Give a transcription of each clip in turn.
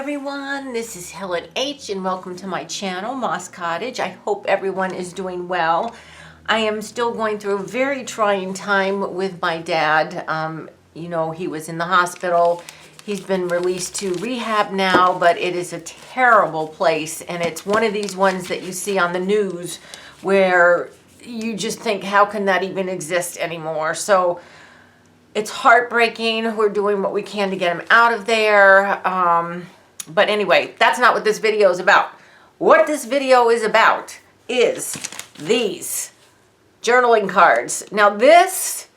everyone, this is Helen H and welcome to my channel, Moss Cottage. I hope everyone is doing well. I am still going through a very trying time with my dad. You know, he was in the hospital. He's been released to rehab now, but it is a terrible place, and it's one of these ones that you see on the news where you just think, how can that even exist anymore? So it's heartbreaking. We're doing what we can to get him out of there. But anyway, that's not what this video is about. What this video is about is these journaling cards. Now this,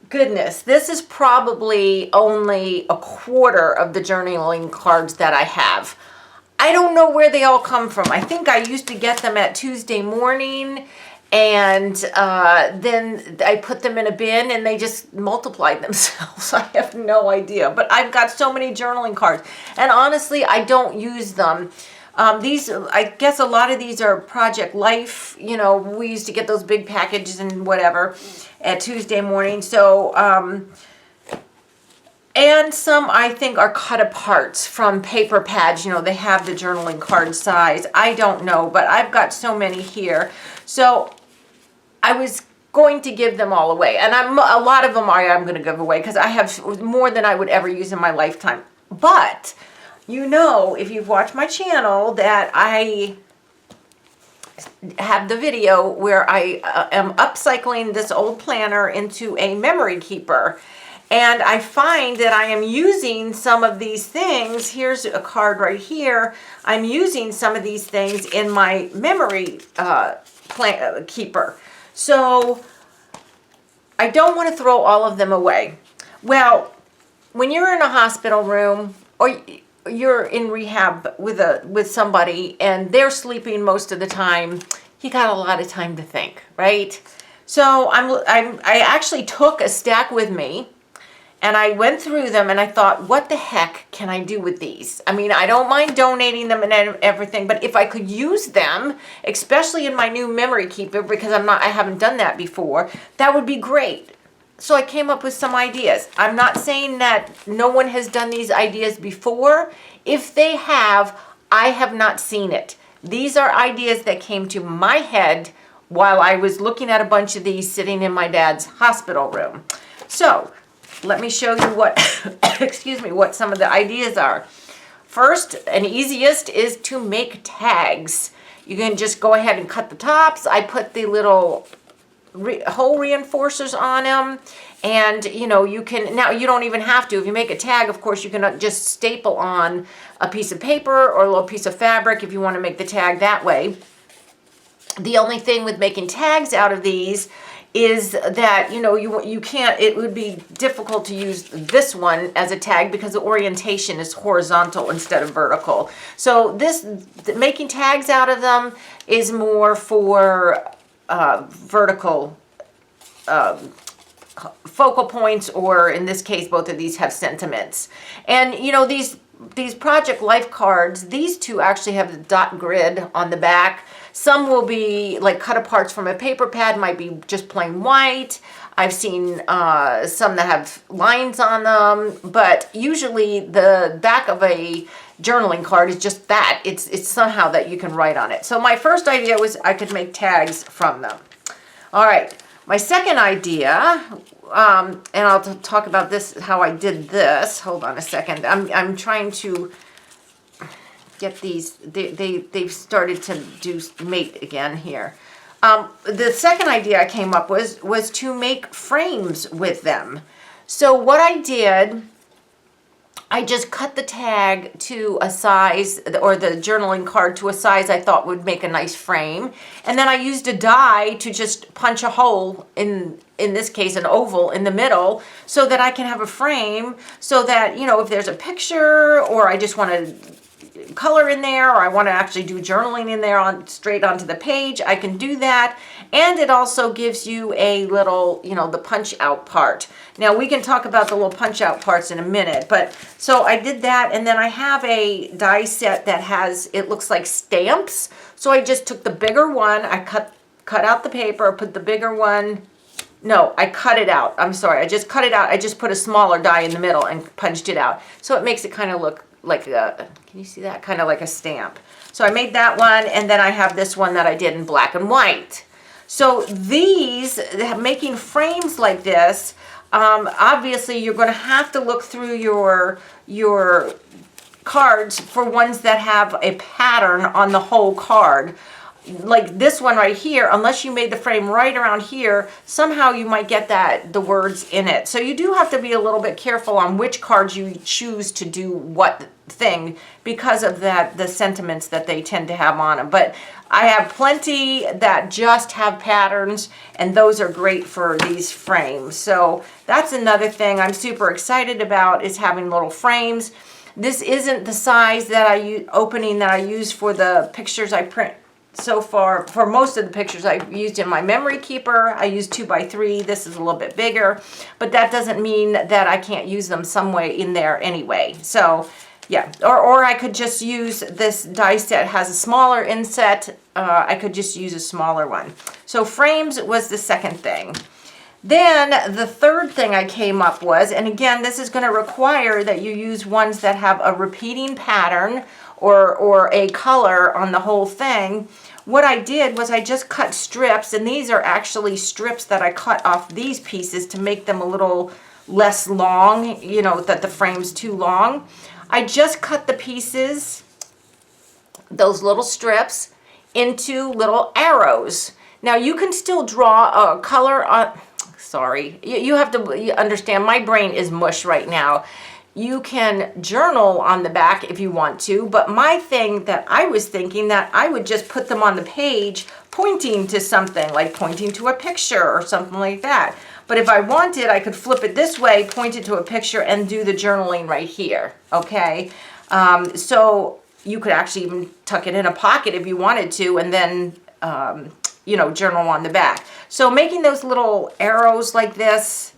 goodness, this is probably only a quarter of the journaling cards that I have. I don't know where they all come from. I think I used to get them at Tuesday morning, and then I put them in a bin and they just multiplied themselves. I have no idea, but I've got so many journaling cards, and honestly, I don't use them. These, I guess a lot of these are Project Life. You know, we used to get those big packages and whatever at Tuesday morning. So, and some I think are cut aparts from paper pads. You know, they have the journaling card size. I don't know, but I've got so many here. So I was going to give them all away, and a lot of them I'm going to give away because I have more than I would ever use in my lifetime. But you know, if you've watched my channel, that I have the video where I am upcycling this old planner into a memory keeper. And I find that I am using some of these things. Here's a card right here. I'm using some of these things in my memory keeper. So I don't want to throw all of them away. Well, when you're in a hospital room or you're in rehab with somebody and they're sleeping most of the time, you got a lot of time to think, right? So I actually took a stack with me, and I went through them and I thought, what the heck can I do with these? I mean, I don't mind donating them and everything, but if I could use them, especially in my new memory keeper, because I haven't done that before, that would be great. So I came up with some ideas. I'm not saying that no one has done these ideas before. If they have, I have not seen it. These are ideas that came to my head while I was looking at a bunch of these sitting in my dad's hospital room. So let me show you what, excuse me, what some of the ideas are. First and easiest is to make tags. You can just go ahead and cut the tops. I put the little hole reinforcers on them, and you know, you can, now you don't even have to. If you make a tag, of course, you can just staple on a piece of paper or a little piece of fabric if you want to make the tag that way. The only thing with making tags out of these is that, you know, you can't, it would be difficult to use this one as a tag because the orientation is horizontal instead of vertical. So making tags out of them is more for vertical focal points, or in this case, both of these have sentiments. And you know, these Project Life cards, these two actually have the dot grid on the back. Some will be like cut aparts from a paper pad, might be just plain white. I've seen some that have lines on them, but usually the back of a journaling card is just that. It's somehow that you can write on it. So my first idea was I could make tags from them. All right, my second idea, and I'll talk about this, how I did this. Hold on a second. I'm trying to get these. They've started to mate again here. The second idea I came up with was to make frames with them. So what I did, I just cut the tag to a size, or the journaling card to a size I thought would make a nice frame. And then I used a die to just punch a hole, in this case an oval, in the middle, so that I can have a frame, so that, you know, if there's a picture, or I just want to color in there, or I want to actually do journaling in there straight onto the page, I can do that. And it also gives you a little, you know, the punch out part. Now we can talk about the little punch out parts in a minute, but so I did that, and then I have a die set that has, it looks like stamps. So I just took the bigger one, I cut out the paper, put the bigger one, no, I cut it out. I'm sorry, I just cut it out. I just put a smaller die in the middle and punched it out. So it makes it kind of look like Can you see that? Kind of like a stamp. So I made that one, and then I have this one that I did in black and white. So these, making frames like this, obviously you're going to have to look through your cards for ones that have a pattern on the whole card. Like this one right here, unless you made the frame right around here, somehow you might get the words in it. So you do have to be a little bit careful on which cards you choose to do what thing, because of the sentiments that they tend to have on them. But I have plenty that just have patterns, and those are great for these frames. So that's another thing I'm super excited about, is having little frames. This isn't the size that opening that I use for the pictures I print so far. For most of the pictures I've used in my memory keeper, I use 2x3. This is a little bit bigger, but that doesn't mean that I can't use them some way in there anyway. So yeah, or I could just use this die set. Has a smaller inset. I could just use a smaller one. So frames was the second thing. Then the third thing I came up was, and again, this is going to require that you use ones that have a repeating pattern or a color on the whole thing. What I did was I just cut strips, and these are actually strips that I cut off these pieces to make them a little less long, you know, that the frame's too long. I just cut the pieces, those little strips, into little arrows. Now you can still draw a color on, sorry, you have to understand, my brain is mush right now. You can journal on the back if you want to, but my thing that I was thinking that I would just put them on the page pointing to something, like pointing to a picture or something like that. But if I wanted, I could flip it this way, point it to a picture, and do the journaling right here, okay? So you could actually even tuck it in a pocket if you wanted to, and then, you know, journal on the back. So making those little arrows like this,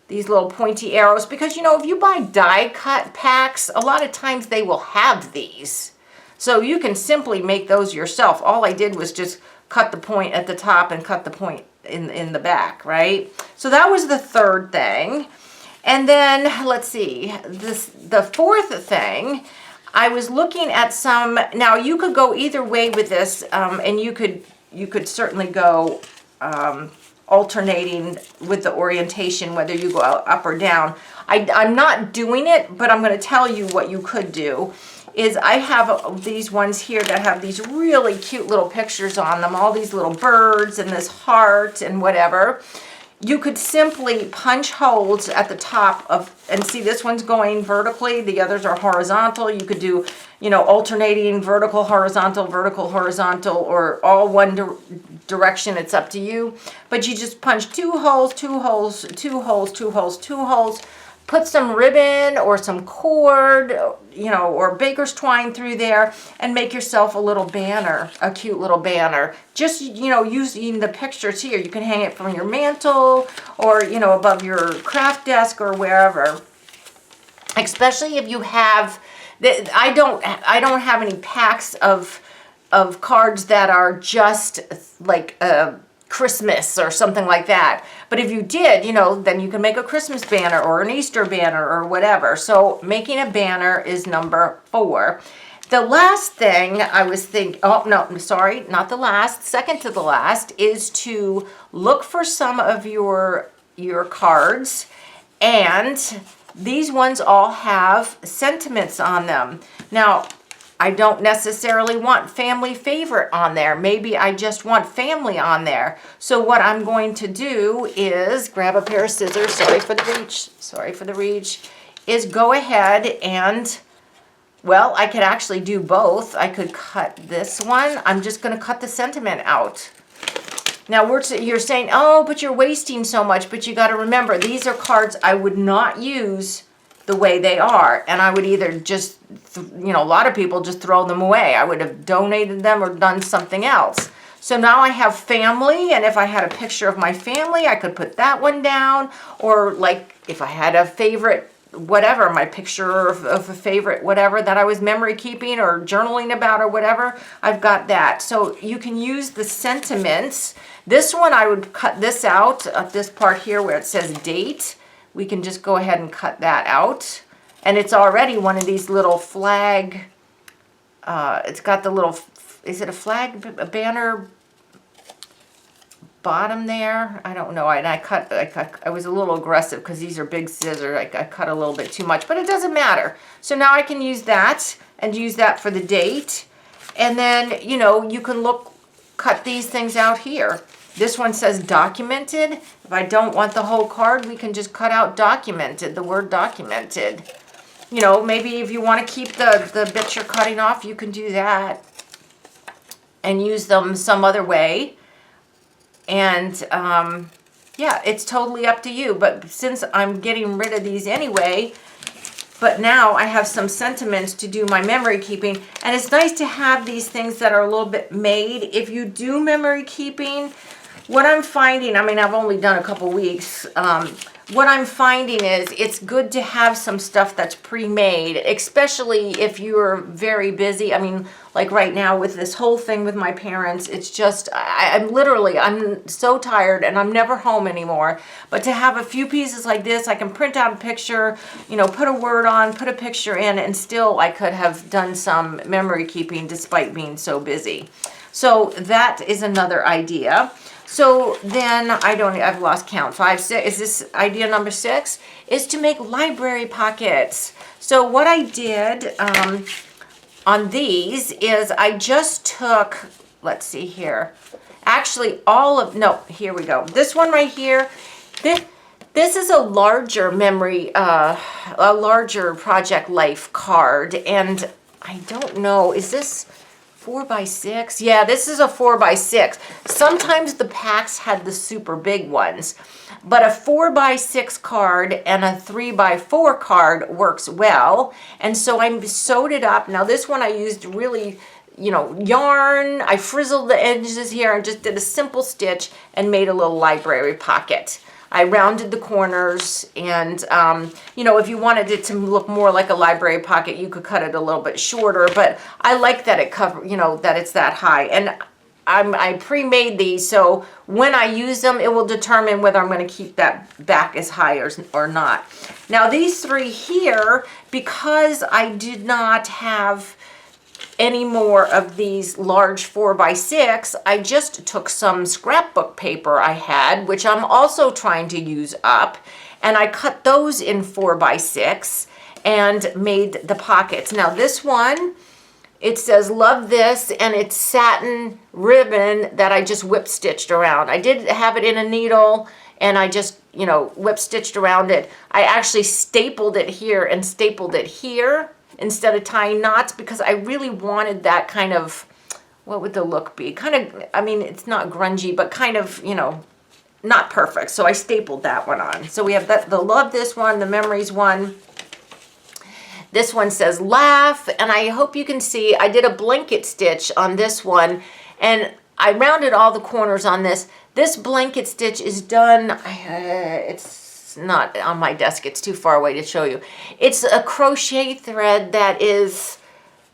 these little pointy arrows, because, you know, if you buy die cut packs, a lot of times they will have these. So you can simply make those yourself. All I did was just cut the point at the top and cut the point in the back, right? So that was the third thing. And then let's see, the fourth thing, I was looking at some. Now you could go either way with this, and you could certainly go alternating with the orientation, whether you go up or down. I'm not doing it, but I'm going to tell you what you could do. Is I have these ones here that have these really cute little pictures on them, all these little birds and this heart and whatever. You could simply punch holes at the top of, and see this one's going vertically, the others are horizontal. You could do, you know, alternating vertical, horizontal, or all one direction. It's up to you. But you just punch 2 holes, 2 holes, 2 holes, 2 holes, 2 holes. Put some ribbon or some cord, you know, or baker's twine through there, and make yourself a little banner, a cute little banner. Just, you know, using the pictures here. You can hang it from your mantle or, you know, above your craft desk or wherever. Especially if you have, I don't have any packs of cards that are just like Christmas or something like that. But if you did, you know, then you can make a Christmas banner or an Easter banner or whatever. So making a banner is number 4. The last thing I was thinking, oh no, sorry, not the last, second to the last, is to look for some of your cards, and these ones all have sentiments on them. Now, I don't necessarily want family favorite on there. Maybe I just want family on there. So what I'm going to do is grab a pair of scissors, sorry for the reach, is go ahead and, well, I could actually do both. I could cut this one. I'm just going to cut the sentiment out. Now you're saying, oh, but you're wasting so much. But you got to remember, these are cards I would not use the way they are, and I would either just, you know, a lot of people just throw them away. I would have donated them or done something else. So now I have family, and if I had a picture of my family, I could put that one down, or like if I had a favorite whatever, my picture of a favorite whatever that I was memory keeping or journaling about or whatever, I've got that. So you can use the sentiments. This one, I would cut this out, this part here where it says date. We can just go ahead and cut that out. And it's already one of these little flag it's got the little, is it a flag, a banner bottom there? I don't know. And I was a little aggressive because these are big scissors. I cut a little bit too much, but it doesn't matter. So now I can use that and use that for the date. And then, you know, you can cut these things out here. This one says documented. If I don't want the whole card, we can just cut out documented, the word documented. You know, maybe if you want to keep the bits you're cutting off, you can do that and use them some other way. And yeah, it's totally up to you. But since I'm getting rid of these anyway, but now I have some sentiments to do my memory keeping. And it's nice to have these things that are a little bit made. If you do memory keeping, what I'm finding, I mean, I've only done a couple weeks. What I'm finding is it's good to have some stuff that's pre-made, especially if you're very busy. I mean, like right now with this whole thing with my parents, it's just, I'm so tired and I'm never home anymore. But to have a few pieces like this, I can print out a picture, you know, put a word on, put a picture in, and still I could have done some memory keeping despite being so busy. So that is another idea. So then I've lost count. 5, 6, is this idea number 6? Is to make library pockets. So what I did on these is I just took, let's see here. Actually here we go. This one right here, this is a larger memory, a larger Project Life card. And I don't know, is this 4x6? Yeah, this is a 4x6. Sometimes the packs had the super big ones, but a 4x6 card and a 3x4 card works well. And so I sewed it up. Now this one I used really, you know, yarn. I frizzled the edges here and just did a simple stitch and made a little library pocket. I rounded the corners, and you know, if you wanted it to look more like a library pocket, you could cut it a little bit shorter, but I like that that it's that high. And I pre-made these, so when I use them, it will determine whether I'm going to keep that back as high or not. Now these 3 here, because I did not have any more of these large 4x6, I just took some scrapbook paper I had, which I'm also trying to use up, and I cut those in 4x6 and made the pockets. Now this one, it says love this, and it's satin ribbon that I just whip stitched around. I did have it in a needle, and I just, you know, whip stitched around it. I actually stapled it here and stapled it here instead of tying knots, because I really wanted that kind of, what would the look be? Kind of, I mean, it's not grungy, but kind of, you know, not perfect. So I stapled that one on. So we have the love this one, the memories one. This one says laugh, and I hope you can see I did a blanket stitch on this one, and I rounded all the corners on this. This blanket stitch is done, it's not on my desk, it's too far away to show you. It's a crochet thread that is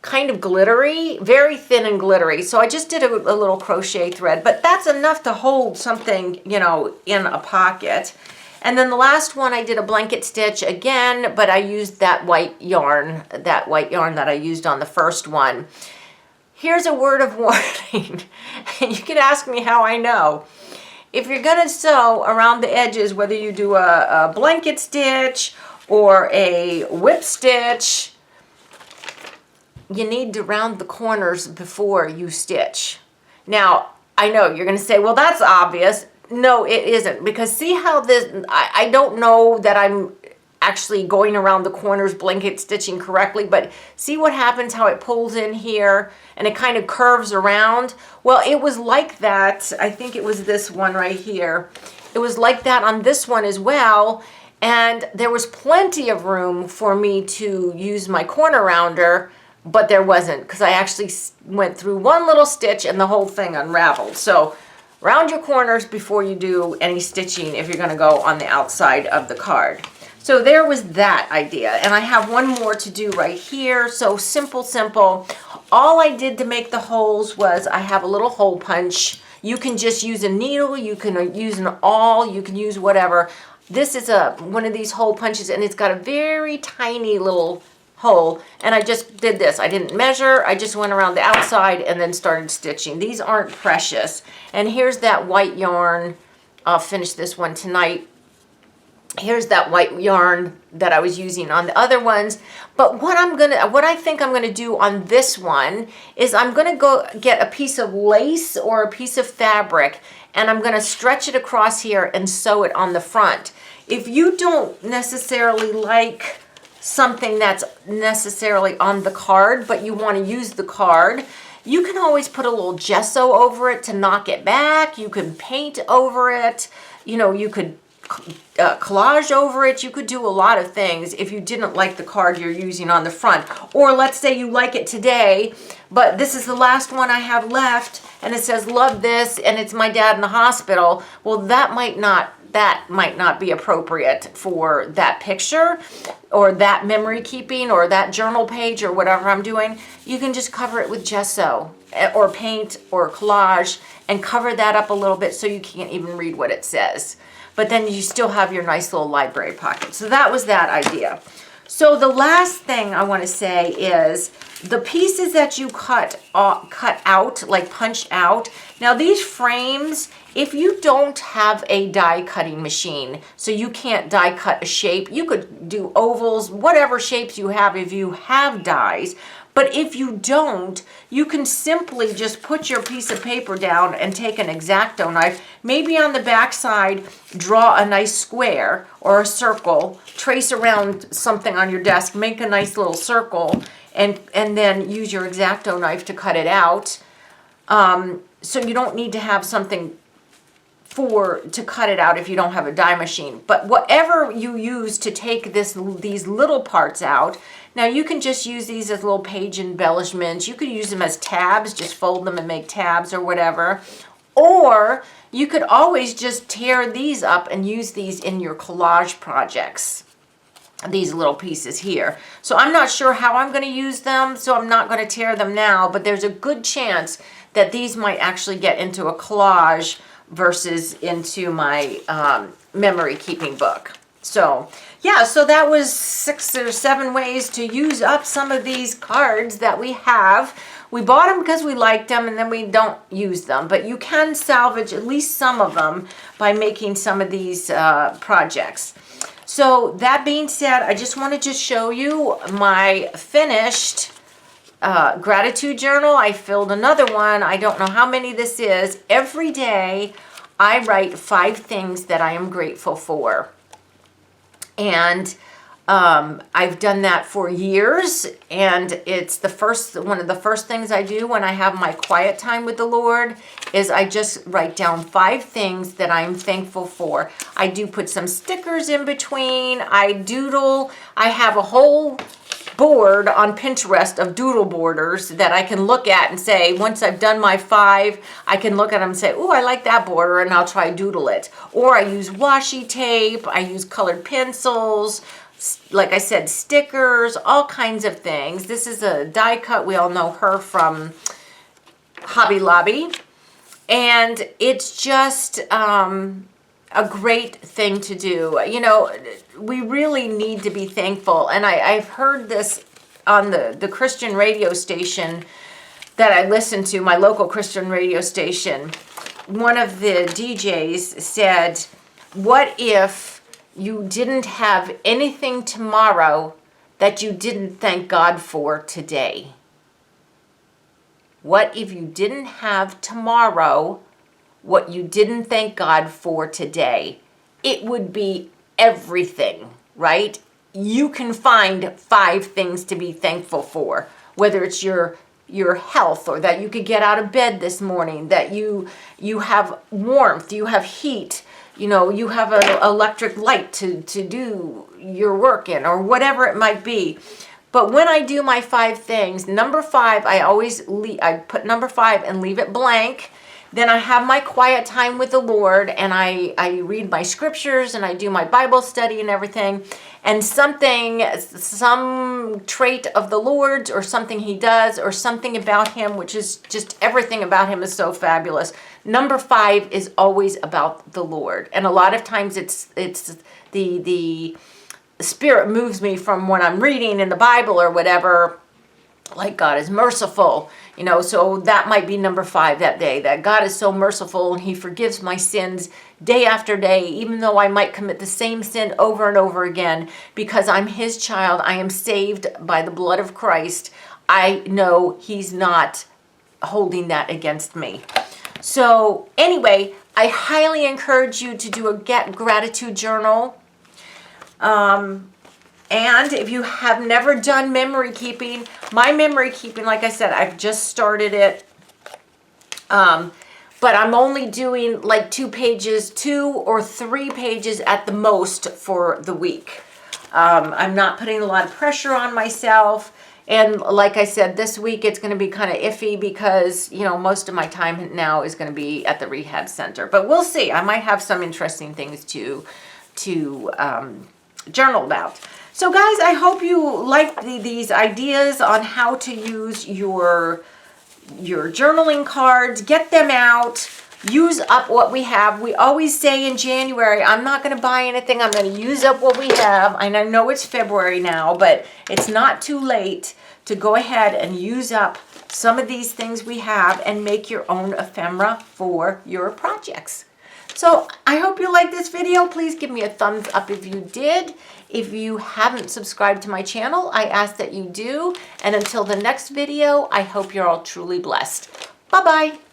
kind of glittery, very thin and glittery. So I just did a little crochet thread, but that's enough to hold something, you know, in a pocket. And then the last one I did a blanket stitch again, but I used that white yarn that I used on the first one. Here's a word of warning. You can ask me how I know. If you're going to sew around the edges, whether you do a blanket stitch or a whip stitch, you need to round the corners before you stitch. Now, I know you're going to say, well, that's obvious. No, it isn't, because see how this, I don't know that I'm actually going around the corners blanket stitching correctly, but see what happens, how it pulls in here and it kind of curves around. Well, it was like that. I think it was this one right here. It was like that on this one as well. And there was plenty of room for me to use my corner rounder, but there wasn't, because I actually went through one little stitch and the whole thing unraveled. So round your corners before you do any stitching if you're going to go on the outside of the card. So there was that idea. And I have one more to do right here. So simple, simple. All I did to make the holes was I have a little hole punch. You can just use a needle. You can use an awl. You can use whatever. This is one of these hole punches, and it's got a very tiny little hole, and I just did this. I didn't measure, I just went around the outside and then started stitching. These aren't precious. And here's that white yarn. I'll finish this one tonight. Here's that white yarn that I was using on the other ones. But what I think I'm gonna do on this one is I'm gonna go get a piece of lace or a piece of fabric, and I'm gonna stretch it across here and sew it on the front. If you don't necessarily like something that's necessarily on the card, but you want to use the card, you can always put a little gesso over it to knock it back. You can paint over it. You know, you could collage over it. You could do a lot of things if you didn't like the card you're using on the front. Or let's say you like it today, but this is the last one I have left, and it says love this, and it's my dad in the hospital. Well, that might not be appropriate for that picture or that memory keeping or that journal page or whatever I'm doing. You can just cover it with gesso or paint or collage and cover that up a little bit so you can't even read what it says. But then you still have your nice little library pocket. So that was that idea. So the last thing I want to say is the pieces that you cut out, like punched out. Now these frames, if you don't have a die cutting machine, so you can't die cut a shape, you could do ovals, whatever shapes you have if you have dies. But if you don't, you can simply just put your piece of paper down and take an X-Acto knife, maybe on the back side, draw a nice square or a circle, trace around something on your desk, make a nice little circle, and then use your X-Acto knife to cut it out. So you don't need to have something to cut it out if you don't have a die machine. But whatever you use to take these little parts out, now you can just use these as little page embellishments. You could use them as tabs, just fold them and make tabs or whatever. Or you could always just tear these up and use these in your collage projects, these little pieces here. So I'm not sure how I'm going to use them, so I'm not going to tear them now, but there's a good chance that these might actually get into a collage versus into my memory keeping book. So yeah, so that was 6 or 7 ways to use up some of these cards that we have. We bought them because we liked them and then we don't use them, but you can salvage at least some of them by making some of these projects. So that being said, I just wanted to show you my finished gratitude journal. I filled another one. I don't know how many this is. Every day I write 5 things that I am grateful for. And I've done that for years, and it's one of the first things I do when I have my quiet time with the Lord is I just write down 5 things that I'm thankful for. I do put some stickers in between. I doodle. I have a whole board on Pinterest of doodle borders that I can look at and say, once I've done my 5, I can look at them and say, oh, I like that border, and I'll try doodle it. Or I use washi tape, I use colored pencils, like I said, stickers, all kinds of things. This is a die cut. We all know her from Hobby Lobby. And it's just a great thing to do. You know, we really need to be thankful. And I've heard this on the Christian radio station that I listen to, my local Christian radio station. One of the DJs said, what if you didn't have anything tomorrow that you didn't thank God for today? What if you didn't have tomorrow what you didn't thank God for today? It would be everything, right? You can find 5 things to be thankful for, whether it's your health, or that you could get out of bed this morning, that you have warmth, you have heat, you know, you have an electric light to do your work in, or whatever it might be. But when I do my 5 things, number 5, I put number 5 and leave it blank. Then I have my quiet time with the Lord, and I read my scriptures, and I do my Bible study and everything. And some trait of the Lord's, or something he does, or something about him, which is just everything about him is so fabulous. Number 5 is always about the Lord. And a lot of times it's the Spirit moves me from when I'm reading in the Bible or whatever, like God is merciful, you know, so that might be number 5 that day, that God is so merciful and he forgives my sins day after day, even though I might commit the same sin over and over again, because I'm his child. I am saved by the blood of Christ. I know he's not holding that against me. So anyway, I highly encourage you to do a gratitude journal. And if you have never done memory keeping, my memory keeping, like I said, I've just started it. But I'm only doing like 2 or 3 pages at the most for the week. I'm not putting a lot of pressure on myself. And like I said, this week it's going to be kind of iffy because, you know, most of my time now is going to be at the rehab center. But we'll see. I might have some interesting things to journal about. So guys, I hope you like these ideas on how to use your journaling cards. Get them out. Use up what we have. We always say in January, I'm not going to buy anything. I'm going to use up what we have. And I know it's February now, but it's not too late to go ahead and use up some of these things we have and make your own ephemera for your projects. So I hope you liked this video. Please give me a thumbs up if you did. If you haven't subscribed to my channel, I ask that you do. And until the next video, I hope you're all truly blessed. Bye-bye.